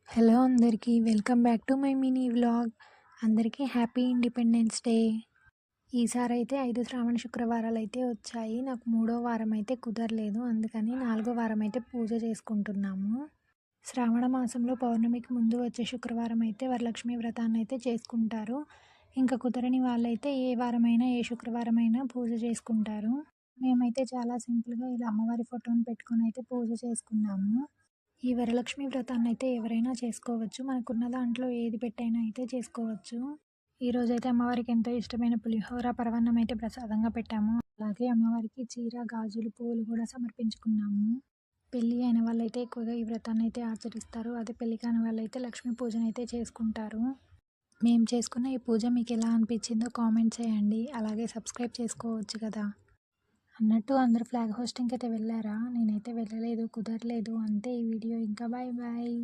Hello అందరికీ welcome back to my mini vlog. అందరికీ happy independence day. ఈసారి అయితే 5 శ్రావణ శుక్రవారాలు అయితే వచ్చాయి. నాకు 3వ వారం అయితే కుదరలేదు, అందుకని 4వ వారం అయితే పూజ చేసుకుంటున్నాము. శ్రావణ మాసంలో పౌర్ణమికి ముందు వచ్చే శుక్రవారం అయితే వరలక్ష్మి వ్రతాన్ని అయితే చేసుకుంటారు. ఇంకా కుదరని వాళ్ళైతే ఏ వారమైనా ఏ శుక్రవారమైనా పూజ చేసుకుంటారు. మేమైతే చాలా సింపుల్గా ఇలా అమ్మవారి ఫోటోని పెట్టుకొని అయితే పూజ చేసుకున్నాము. ఈ వరలక్ష్మి వ్రతాన్ని అయితే ఎవరైనా చేసుకోవచ్చు. మనకున్న దాంట్లో ఏది పెట్టైనా అయితే చేసుకోవచ్చు. ఈరోజైతే అమ్మవారికి ఎంతో ఇష్టమైన పులిహోర పరమాన్నం అయితే ప్రసాదంగా పెట్టాము. అలాగే అమ్మవారికి చీర, గాజులు, పూలు కూడా సమర్పించుకున్నాము. పెళ్ళి అయిన వాళ్ళైతే ఎక్కువగా ఈ వ్రతాన్ని అయితే ఆచరిస్తారు. అదే పెళ్ళి కాని వాళ్ళైతే లక్ష్మీ పూజను అయితే చేసుకుంటారు. మేము చేసుకున్న ఈ పూజ మీకు ఎలా అనిపించిందో కామెంట్ చేయండి. అలాగే సబ్స్క్రైబ్ చేసుకోవచ్చు కదా. అన్నట్టు అందరూ ఫ్లాగ్ హోస్టింగ్కి అయితే వెళ్ళారా? నేనైతే వెళ్ళలేదు, కుదరలేదు. అంతే ఈ వీడియో. ఇంకా బాయ్ బాయ్.